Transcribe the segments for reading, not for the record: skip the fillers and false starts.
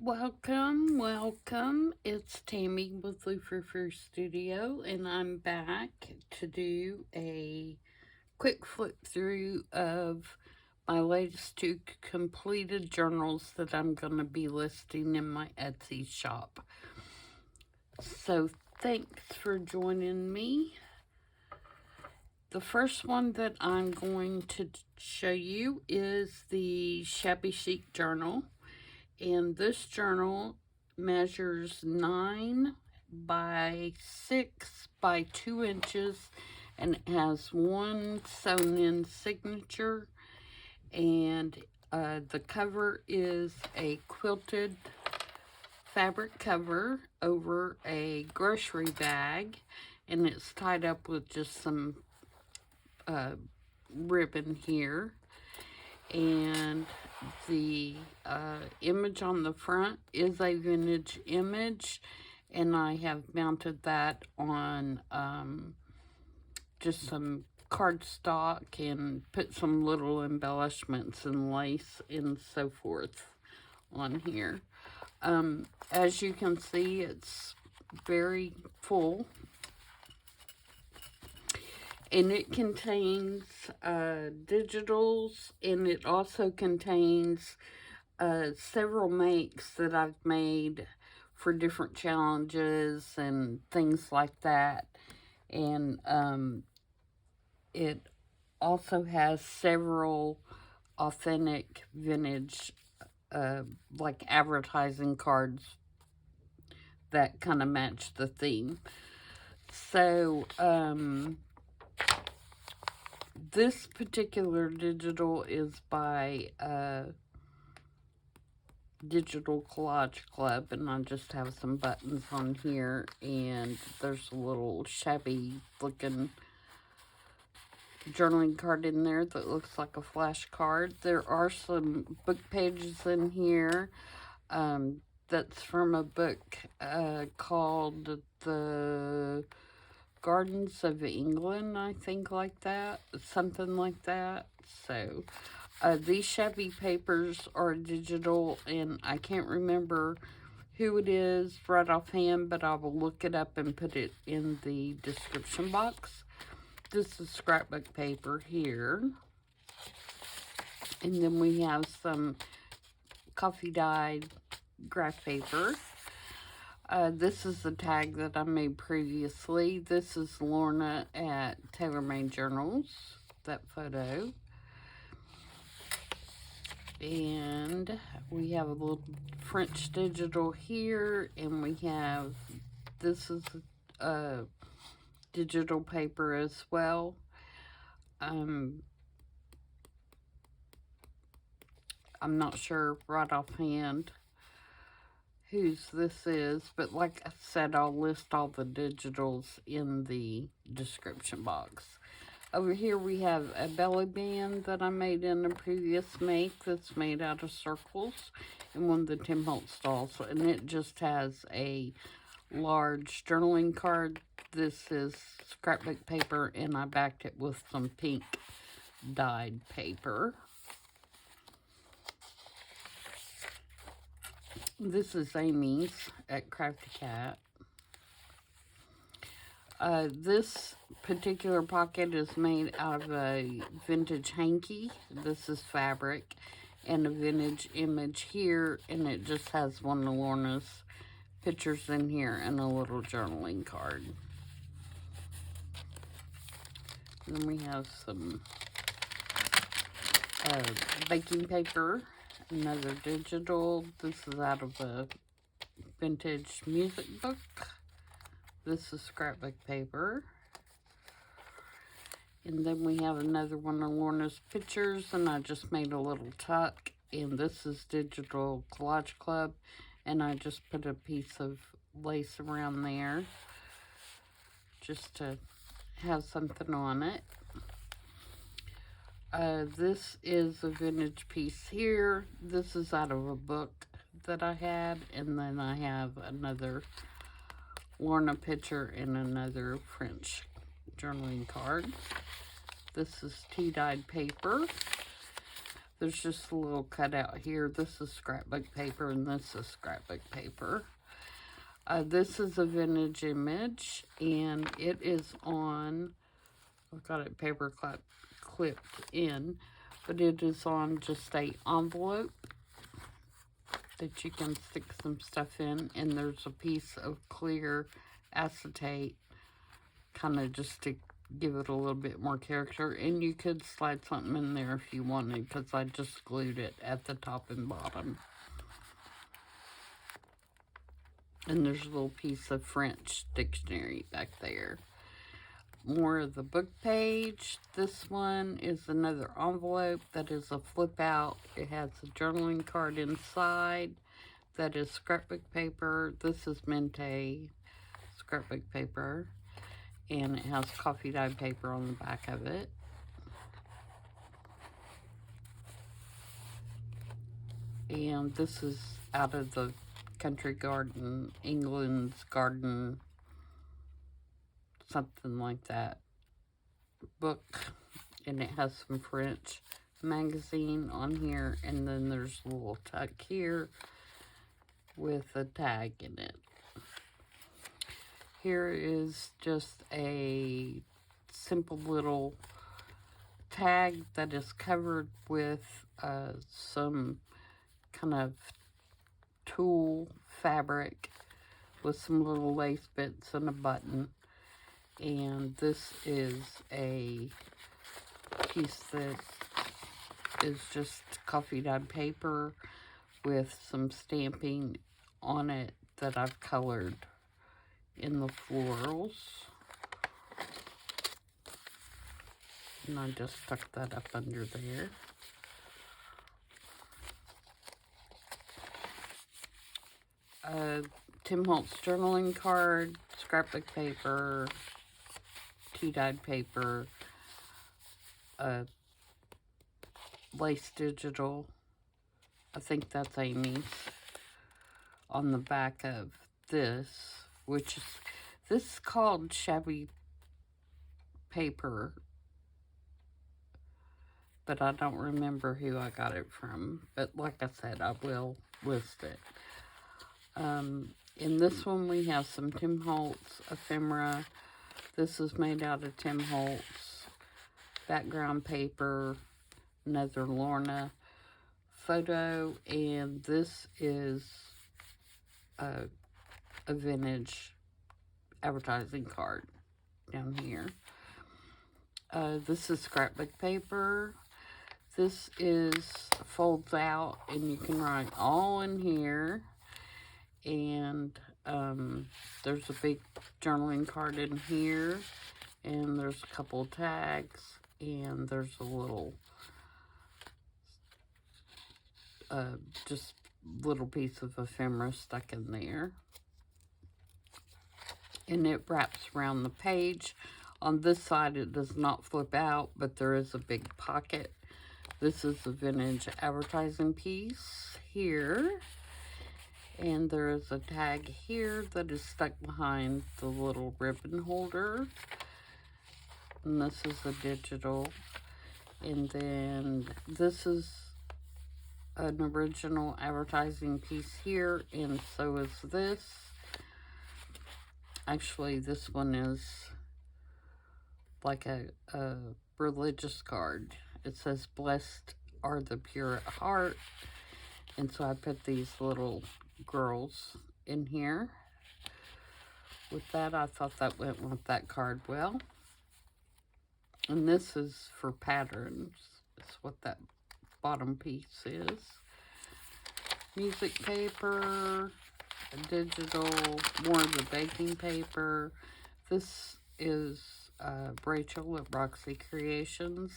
Welcome. It's Tammy with the Frou-frou Studio, and I'm back to do a quick flip through of my latest two completed journals that I'm going to be listing in my Etsy shop. So thanks for joining me. The first one that I'm going to show you is the Shabby Chic journal. And this journal measures 9 by 6 by 2 inches, and it has one sewn in signature, and the cover is a quilted fabric cover over a grocery bag, and it's tied up with just some ribbon here. And the image on the front is a vintage image, and I have mounted that on just some cardstock and put some little embellishments and lace and so forth on here. As you can see, it's very full. And it contains digitals, and it also contains several makes that I've made for different challenges and things like that. And it also has several authentic vintage, like advertising cards that kind of match the theme. So, this particular digital is by Digital Collage Club, and I just have some buttons on here, and there's a little shabby looking journaling card in there that looks like a flash card. There are some book pages in here. That's from a book called The Gardens of England, I think, like that, something like that. So these shabby papers are digital, and I can't remember who it is right offhand, but I will look it up and put it in the description box. This is scrapbook paper here, and then we have some coffee dyed graph paper. This is the tag that I made previously. This is Lorna at TaylorMade Journals, that photo. And we have a little French digital here, and we have, this is digital paper as well. I'm not sure right offhand whose this is, but like I said, I'll list all the digitals in the description box. Over here we have a belly band that I made in a previous make that's made out of circles in one of the Tim Holtz stalls, and it just has a large journaling card. This is scrapbook paper, and I backed it with some pink dyed paper. This is Amy's at CraftyCat. This particular pocket is made out of a vintage hanky. This is fabric, and a vintage image here, and it just has one of Lorna's pictures in here and a little journaling card. And then we have some baking paper. Another digital. This is out of a vintage music book. This is scrapbook paper. And then we have another one of Lorna's pictures, and I just made a little tuck. And this is Digital Collage Club, and I just put a piece of lace around there just to have something on it. This is a vintage piece here. This is out of a book that I had, and then I have another Lorna picture and another French journaling card. This is tea-dyed paper. There's just a little cutout here. This is scrapbook paper, and this is scrapbook paper. This is a vintage image, and it is on, I've got it paper clipped in, but it is on just a envelope that you can stick some stuff in, and there's a piece of clear acetate, kind of just to give it a little bit more character, and you could slide something in there if you wanted, because I just glued it at the top and bottom. And there's a little piece of French dictionary back there. More of the book page. This one is another envelope that is a flip out. It has a journaling card inside. That is scrapbook paper. This is Mente scrapbook paper. And it has coffee dyed paper on the back of it. And this is out of the Country Garden, England's Garden, something like that book. And it has some French magazine on here. And then there's a little tuck here with a tag in it. Here is just a simple little tag that is covered with some kind of tulle fabric with some little lace bits and a button. And this is a piece that is just coffee dyed paper with some stamping on it that I've colored in the florals. And I just stuck that up under there. Tim Holtz journaling card, scrapbook paper, tea-dyed paper, lace digital. I think that's Amy's. On the back of this, which is, this is called shabby paper, but I don't remember who I got it from. But like I said, I will list it. In this one, we have some Tim Holtz ephemera. This is made out of Tim Holtz background paper, another Lorna photo, and this is a vintage advertising card down here. This is scrapbook paper. This folds out, and you can write all in here. And there's a big journaling card in here, and there's a couple tags, and there's a little just little piece of ephemera stuck in there, and it wraps around the page. On this side, it does not flip out, but there is a big pocket. This is a vintage advertising piece here. And there is a tag here that is stuck behind the little ribbon holder. And this is a digital. And then this is an original advertising piece here. And so is this. Actually, this one is like a religious card. It says, "Blessed are the pure at heart." And so I put these little girls in here. With that, I thought that went with that card well. And this is for patterns. That's what that bottom piece is. Music paper, digital, more of the baking paper. This is Rachel at Roxy Creations.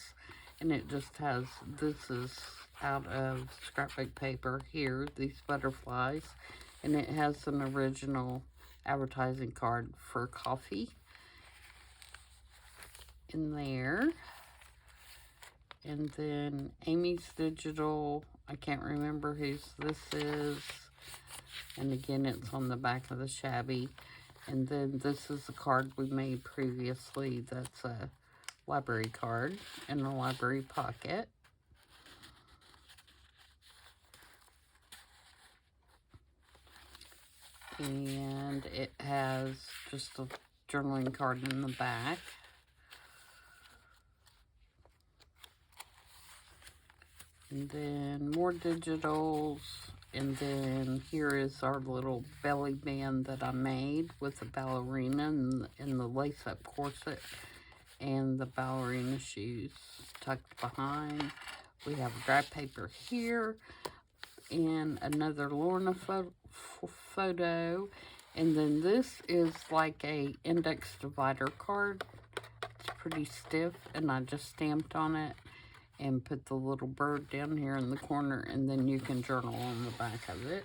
And it just has, this is out of scrapbook paper here, these butterflies, and it has an original advertising card for coffee in there. And then Amy's digital, I can't remember whose this is, and again it's on the back of the shabby. And then this is a card we made previously that's a library card in a library pocket. And it has just a journaling card in the back. And then more digitals. And then here is our little belly band that I made with the ballerina and the lace-up corset and the ballerina shoes tucked behind. We have dry paper here and another Lorna photo. And then this is like a index divider card. It's pretty stiff, and I just stamped on it and put the little bird down here in the corner, and then you can journal on the back of it.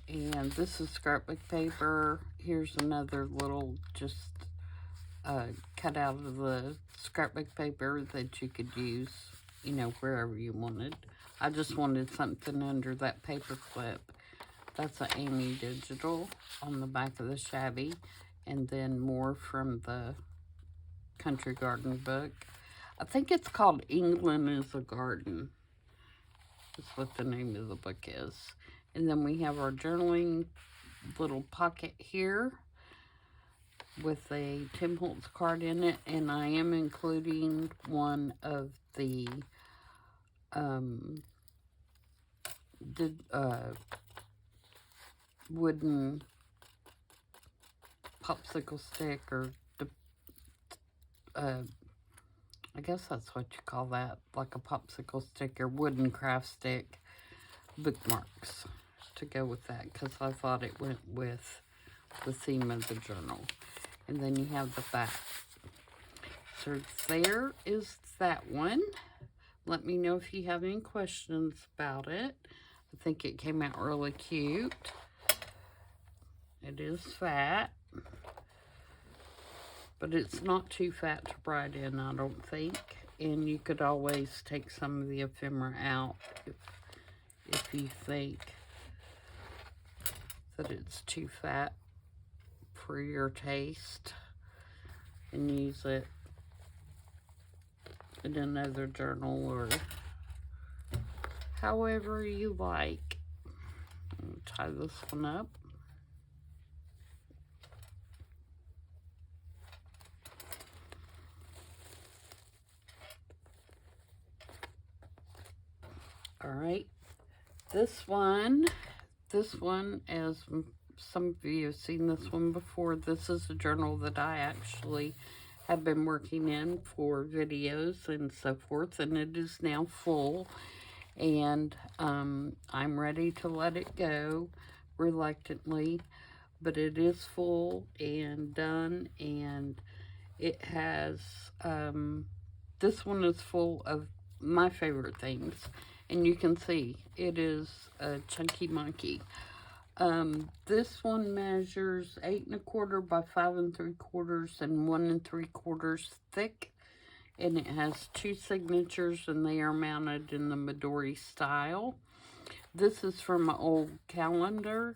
And this is scrapbook paper. Here's another little just cut out of the scrapbook paper that you could use, you know, wherever you wanted. I just wanted something under that paper clip. That's an Amy digital on the back of the shabby. And then more from the Country Garden book. I think it's called England is a Garden. That's what the name of the book is. And then we have our journaling little pocket here with a Tim Holtz card in it. And I am including one of the wooden popsicle stick, or I guess that's what you call that, like a popsicle stick or wooden craft stick bookmarks to go with that, because I thought it went with the theme of the journal. And then you have the back. So there is that one. Let me know if you have any questions about it. I think it came out really cute. It is fat, but it's not too fat to write in, I don't think. And you could always take some of the ephemera out if you think that it's too fat for your taste, and use it in another journal or however you like. I'll tie this one up. All right, this one, as some of you have seen this one before, this is a journal that I actually have been working in for videos and so forth, and it is now full, and I'm ready to let it go reluctantly, but it is full and done, and it has, this one is full of my favorite things. And you can see it is a chunky monkey. This one measures 8 1/4 by 5 3/4 and 1 3/4 thick. And it has 2 signatures, and they are mounted in the Midori style. This is from an old calendar.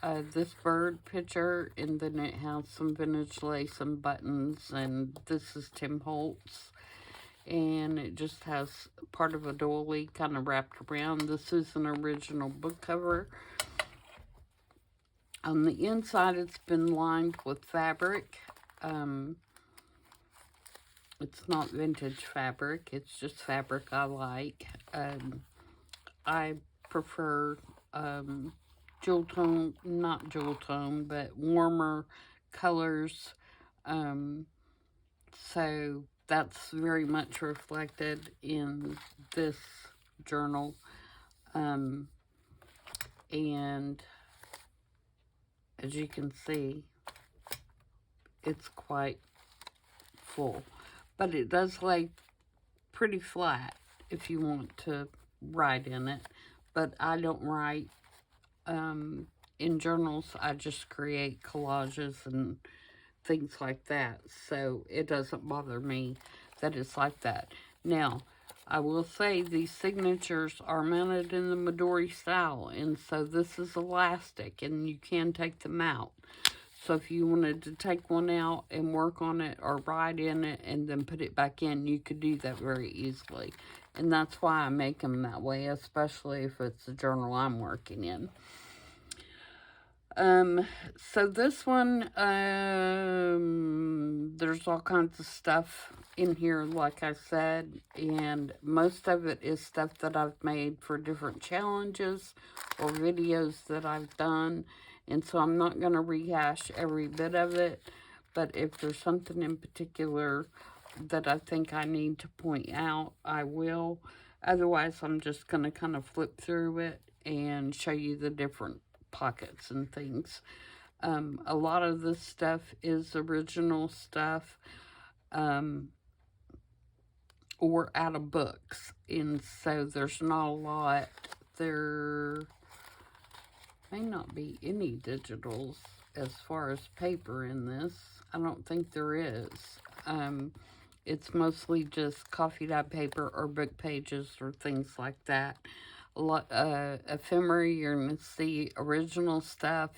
This bird picture, and then it has some vintage lace and buttons. And this is Tim Holtz. And it just has part of a doily kind of wrapped around. This is an original book cover. On the inside, it's been lined with fabric. It's not vintage fabric. It's just fabric I like. I prefer jewel tone, not jewel tone, but warmer colors. So that's very much reflected in this journal. And as you can see, it's quite full. But it does lay pretty flat if you want to write in it. But I don't write in journals. I just create collages and things like that, so it doesn't bother me that it's like that. Now, I will say these signatures are mounted in the Midori style, and so this is elastic, and you can take them out. So if you wanted to take one out and work on it or write in it and then put it back in, you could do that very easily. And that's why I make them that way, especially if it's the journal I'm working in. So this one, there's all kinds of stuff in here, like I said, and most of it is stuff that I've made for different challenges or videos that I've done, and so I'm not going to rehash every bit of it, but if there's something in particular that I think I need to point out, I will. Otherwise, I'm just going to kind of flip through it and show you the different pockets and things. A lot of this stuff is original stuff or out of books, and so there's not a lot. There may not be any digitals as far as paper in this. I don't think there is. It's mostly just coffee dye paper or book pages or things like that. A lot ephemera, you're going to see original stuff,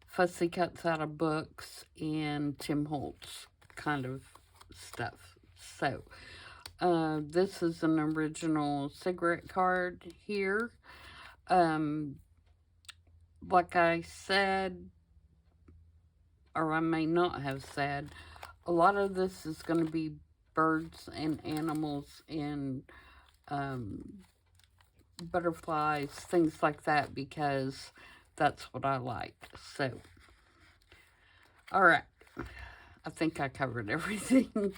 fussy cuts out of books, and Tim Holtz kind of stuff. So, this is an original cigarette card here. Like I said, or I may not have said, a lot of this is going to be birds and animals and butterflies, things like that, because that's what I like. So, alright, I think I covered everything.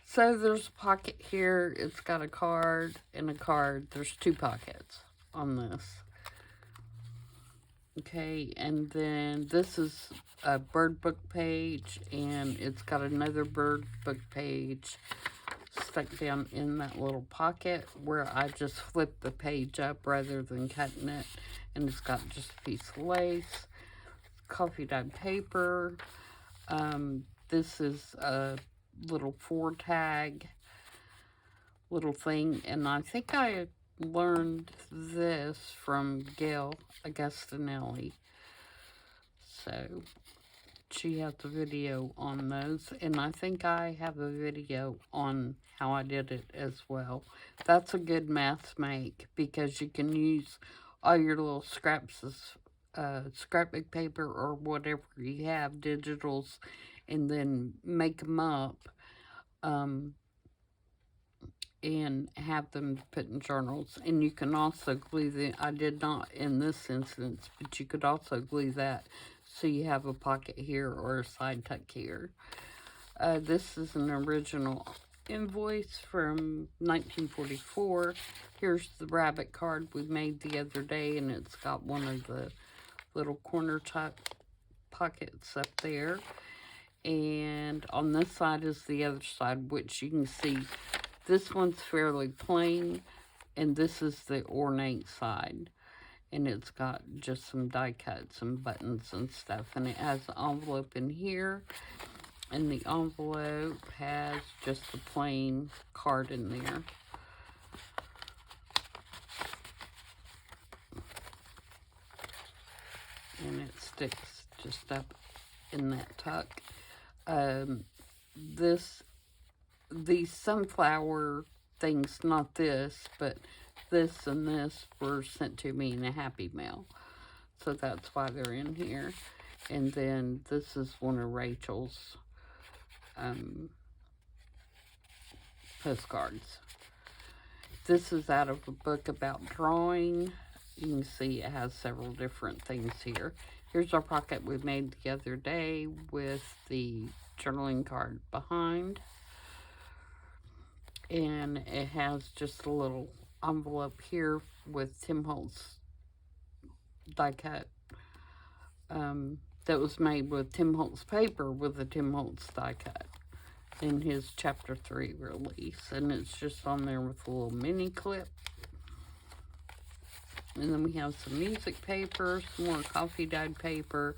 So there's a pocket here. It's got a card and a card. There's 2 pockets on this. Okay, and then this is a bird book page, and it's got another bird book page stuck down in that little pocket where I just flip the page up rather than cutting it. And it's got just a piece of lace, coffee dyed paper. This is a little 4-tag little thing, and I think I learned this from Gail Augustinelli. So she has a video on those, and I think I have a video on how I did it as well. That's a good math make, because you can use all your little scraps of scrapbook paper or whatever you have, digitals, and then make them up and have them put in journals. And you can also glue them. I did not in this instance, but you could also glue that so you have a pocket here or a side tuck here. This is an original invoice from 1944. Here's the rabbit card we made the other day, and it's got one of the little corner tuck pockets up there. And on this side is the other side, which you can see this one's fairly plain, and this is the ornate side. And it's got just some die cuts and buttons and stuff. And it has an envelope in here. And the envelope has just a plain card in there. And it sticks just up in that tuck. These sunflower things, not this, but this and this were sent to me in a Happy Mail. So that's why they're in here. And then this is one of Rachel's postcards. This is out of a book about drawing. You can see it has several different things here. Here's our pocket we made the other day with the journaling card behind. And it has just a little envelope here with Tim Holtz die cut that was made with Tim Holtz paper with a Tim Holtz die cut in his chapter 3 release. And it's just on there with a little mini clip. And then we have some music paper, some more coffee dyed paper.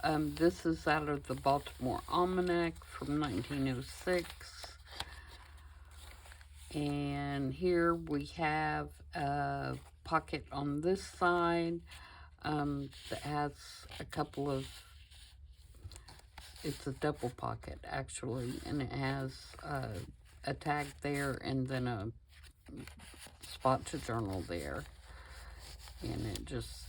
This is out of the Baltimore Almanac from 1906. And here we have a pocket on this side that has a couple of it's a double pocket actually, and it has a tag there and then a spot to journal there. And it just,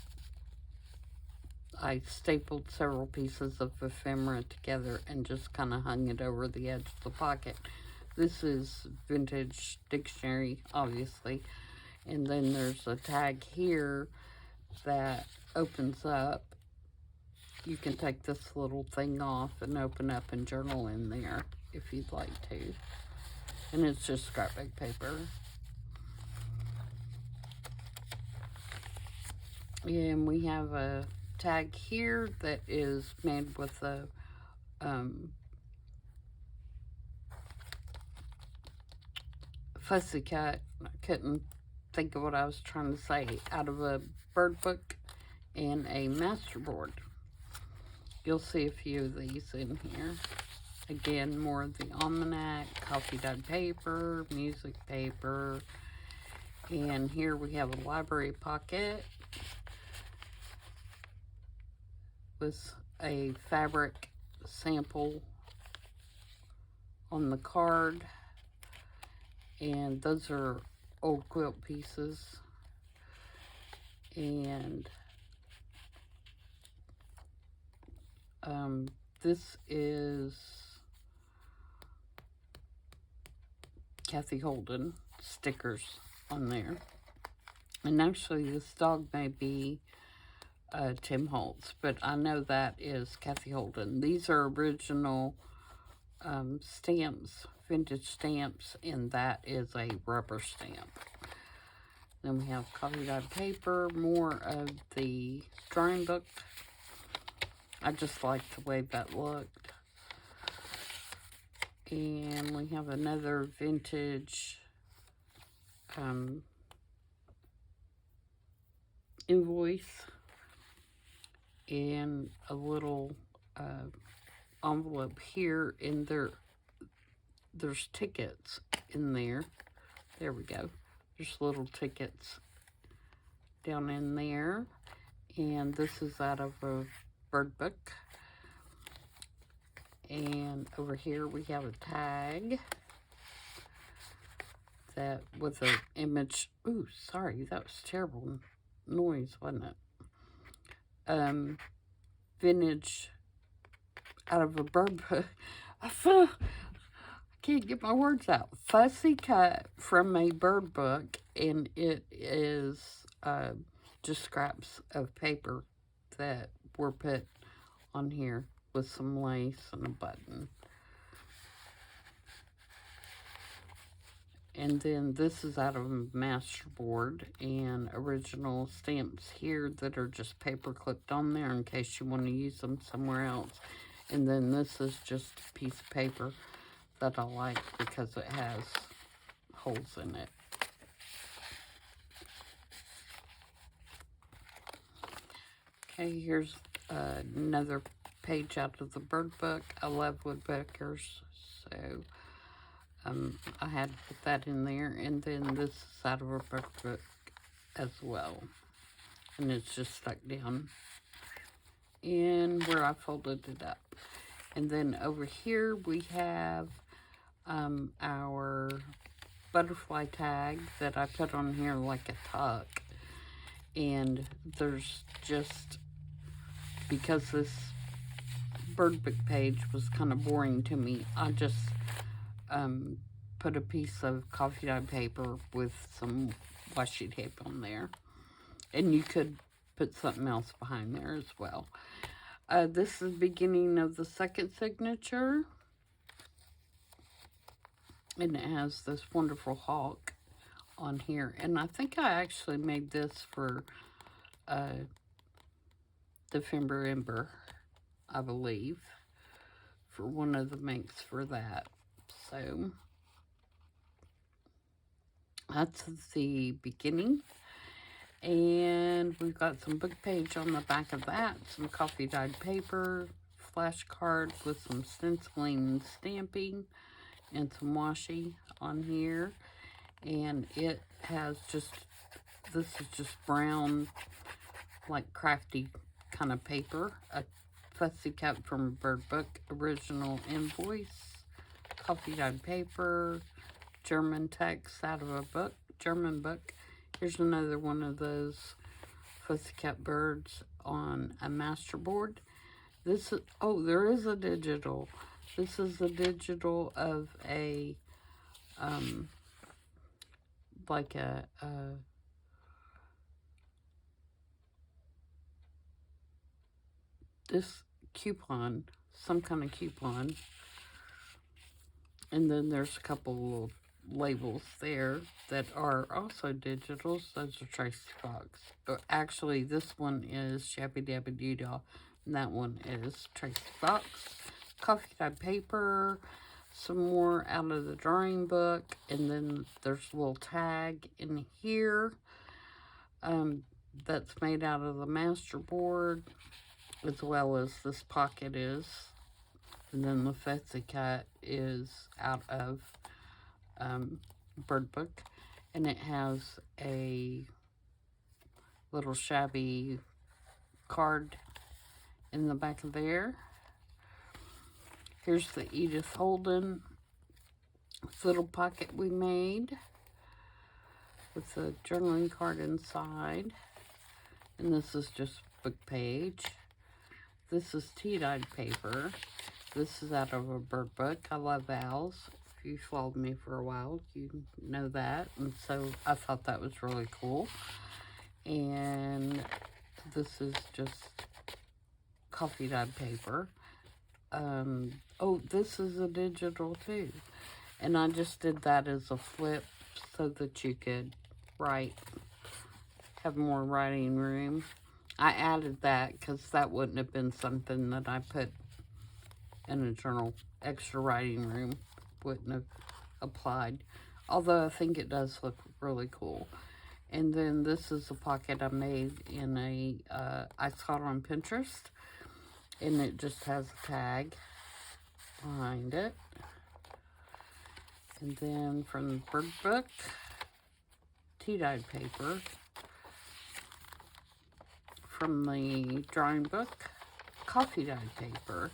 I stapled several pieces of ephemera together and just kind of hung it over the edge of the pocket. This is vintage dictionary, obviously. And then there's a tag here that opens up. You can take this little thing off and open up and journal in there if you'd like to. And it's just scrapbook paper. And we have a tag here that is made with a fussy cut. I couldn't think of what I was trying to say. Out of a bird book and a masterboard. You'll see a few of these in here. Again, more of the almanac, coffee dyed paper, music paper. And here we have a library pocket with a fabric sample on the card. And those are old quilt pieces. And this is Kathy Holden stickers on there. And actually this dog may be Tim Holtz, but I know that is Kathy Holden. These are original stamps, vintage stamps, and that is a rubber stamp. Then we have coffee dyed paper, more of the drawing book. I just like the way that looked. And we have another vintage invoice and a little envelope here, and there's tickets in there. There we go. There's little tickets down in there. And this is out of a bird book. And over here we have a tag that with an image. Ooh, sorry, that was terrible noise, wasn't it? Vintage out of a bird book. I can't get my words out. Fussy cut from a bird book, and it is just scraps of paper that were put on here with some lace and a button. And then this is out of a masterboard, and original stamps here that are just paper clipped on there in case you want to use them somewhere else. And then this is just a piece of paper that I like because it has holes in it. Okay, here's another page out of the bird book. I love woodpeckers, so I had to put that in there. And then this is out of a bird book as well, and it's just stuck down in where I folded it up. And then over here we have our butterfly tag that I put on here like a tuck. And there's just, because this bird book page was kind of boring to me, I just put a piece of coffee dyed paper with some washi tape on there. And you could put something else behind there as well. This is the beginning of the second signature. And it has this wonderful hawk on here. And I think I actually made this for Defember Ember, I believe, for one of the makes for that. So that's the beginning. And we've got some book page on the back of that, some coffee dyed paper, flashcard with some stenciling and stamping, and some washi on here. And it has just, this is just brown, like crafty kind of paper, a Fussy Cat from Bird Book, original invoice, coffee dyed paper, German text out of a book, German book. Here's another one of those Fussy Cat birds on a masterboard. This is, oh, there is a digital. This is a digital of a, like this coupon, some kind of coupon. And then there's a couple little labels there that are also digitals. Those are Tracy Fox. Actually, this one is Shabby Dabby Doo-Dah, and that one is Tracy Fox. Coffee dyed paper, some more out of the drawing book, and then there's a little tag in here that's made out of the masterboard, as well as this pocket is. And then the Fussy Cat is out of Bird Book, and it has a little shabby card in the back of there. Here's the Edith Holden little pocket we made with the journaling card inside. And this is just book page. This is tea-dyed paper. This is out of a Bird Book. I love owls. If you followed me for a while, you know that. And so I thought that was really cool. And this is just coffee dyed paper. Oh, this is a digital too. And I just did that as a flip so that you could write, have more writing room. I added that because that wouldn't have been something that I put in a journal. Extra writing room wouldn't have applied. Although I think it does look really cool. And then this is a pocket I made in a, I saw it on Pinterest. And it just has a tag behind it. And then from the Bird Book, tea-dyed paper. From the drawing book, coffee dyed paper.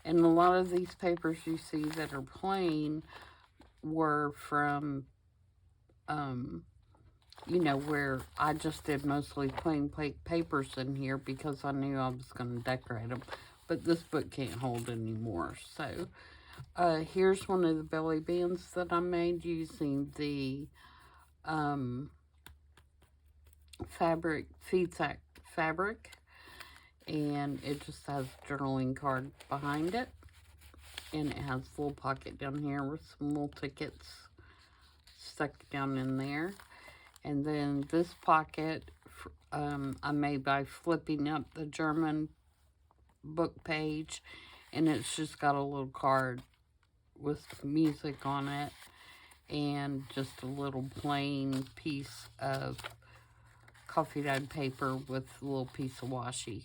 And a lot of these papers you see that are plain were from, you know, where I just did mostly plain papers in here because I knew I was going to decorate them. But this book can't hold anymore. So, here's one of the belly bands that I made using the fabric, feed sack fabric. And it just has a journaling card behind it. And it has a little pocket down here with some little tickets stuck down in there. And then this pocket I made by flipping up the German book page. And it's just got a little card with music on it. And just a little plain piece of coffee dyed paper with a little piece of washi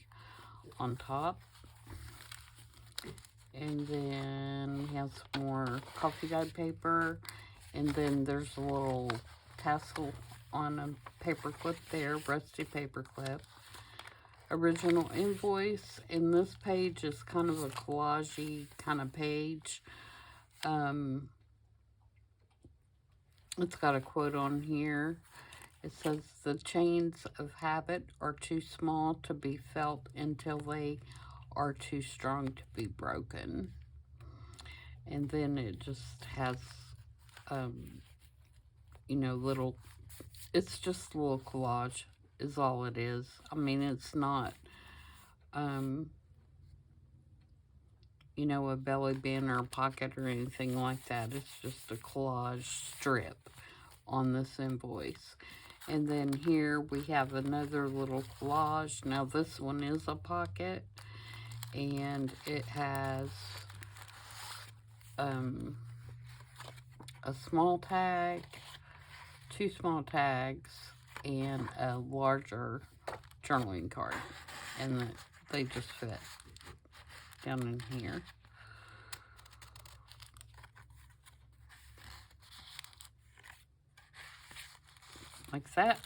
on top. And then we have some more coffee dyed paper. And then there's a little tassel on a paper clip there, rusty paper clip. Original invoice. And this page is kind of a collage-y kind of page. It's got a quote on here. It says, "The chains of habit are too small to be felt until they are too strong to be broken." And then it just has, you know, little, it's just a little collage is all it is. I mean, it's not, you know, a belly band or a pocket or anything like that. It's just a collage strip on this invoice. And then here we have another little collage. Now this one is a pocket. And it has a small tag, two small tags, and a larger journaling card. And they just fit down in here. Like that.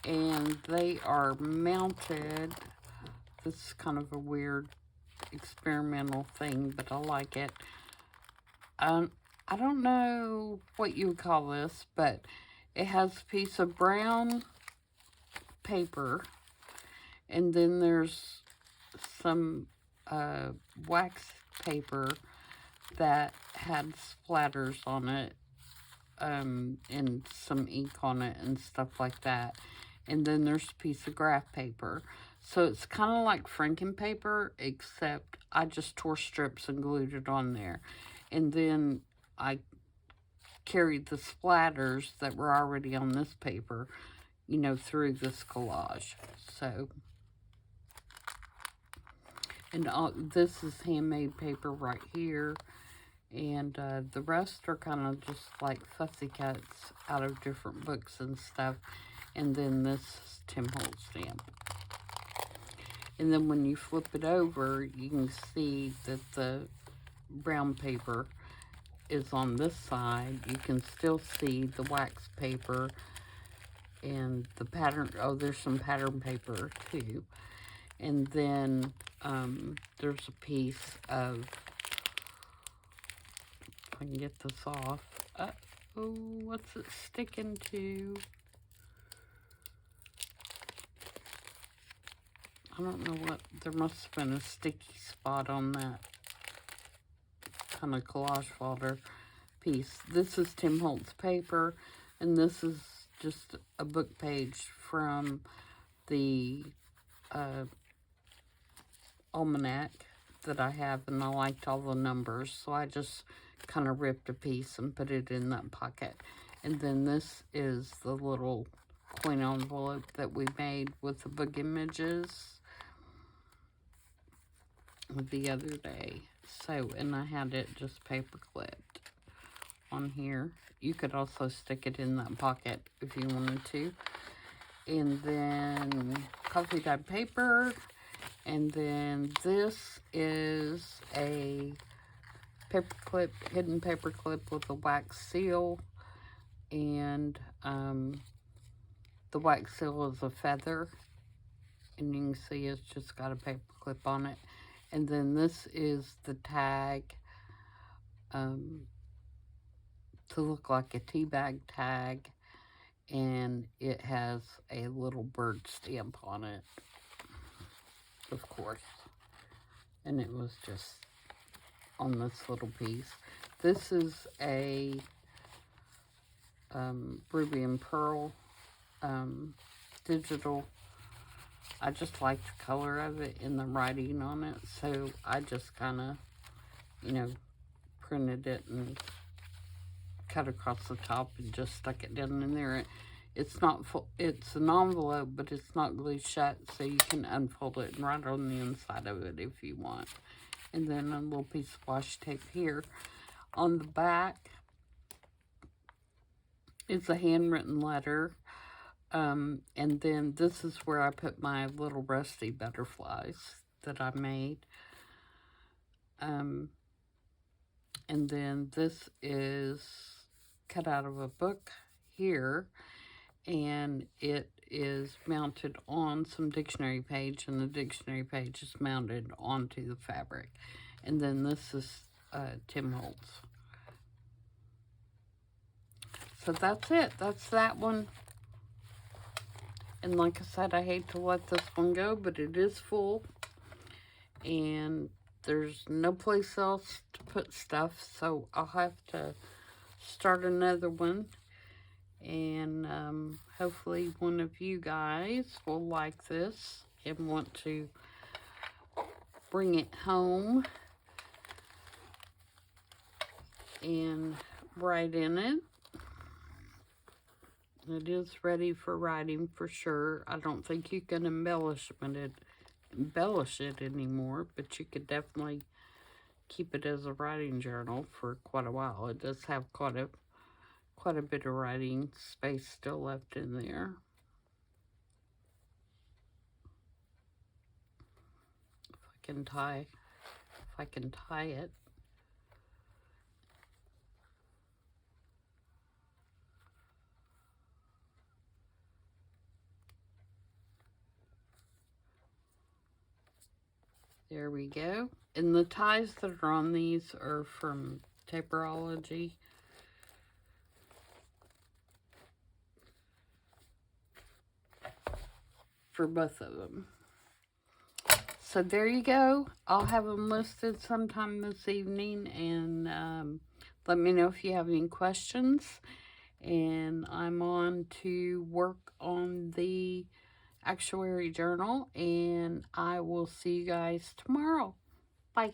And they are mounted, This is kind of a weird experimental thing, but I like it. I don't know what you would call this, but it has a piece of brown paper, and then there's some wax paper that had splatters on it, and some ink on it and stuff like that. And then there's a piece of graph paper. So it's kind of like Franken paper, except I just tore strips and glued it on there. And then I carried the splatters that were already on this paper, you know, through this collage. So, and this is handmade paper right here. And the rest are kind of just like fussy cuts out of different books and stuff. And then this is Tim Holtz stamp. And then when you flip it over, you can see that the brown paper is on this side. You can still see the wax paper and the pattern. Oh, there's some pattern paper too. And then there's a piece of, if I can get this off. Oh, what's it sticking to? I don't know what, there must have been a sticky spot on that kind of collage folder piece. This is Tim Holtz paper, and this is just a book page from the almanac that I have, and I liked all the numbers, so I just kind of ripped a piece and put it in that pocket. And then this is the little coin envelope that we made with the book images the other day. So, and I had it just paper clipped on here. You could also stick it in that pocket if you wanted to. And then coffee dyed paper. And then this is a paper clip, hidden paper clip with a wax seal. And the wax seal is a feather. And you can see it's just got a paper clip on it. And then this is the tag, to look like a tea bag tag, and it has a little bird stamp on it, of course. And it was just on this little piece. This is a ruby and pearl digital. I just like the color of it and the writing on it, so I just kind of, you know, printed it and cut across the top and just stuck it down in there. It's not full, it's an envelope, but it's not glued shut, so you can unfold it and write on the inside of it if you want. And then a little piece of washi tape here. On the back is a handwritten letter. And then this is where I put my little rusty butterflies that I made. And then this is cut out of a book here, and it is mounted on some dictionary page, and the dictionary page is mounted onto the fabric. And then this is Tim Holtz. So that's it. That's that one. And like I said, I hate to let this one go, but it is full. And there's no place else to put stuff, so I'll have to start another one. And hopefully one of you guys will like this and want to bring it home and write in it. It is ready for writing for sure. I don't think you can embellish it anymore, but you could definitely keep it as a writing journal for quite a while. It does have quite a bit of writing space still left in there. If I can tie it. There we go. And the ties that are on these are from Taperology. For both of them. So there you go. I'll have them listed sometime this evening, and let me know if you have any questions. And I'm on to work on the actuary journal, and I will see you guys tomorrow. Bye.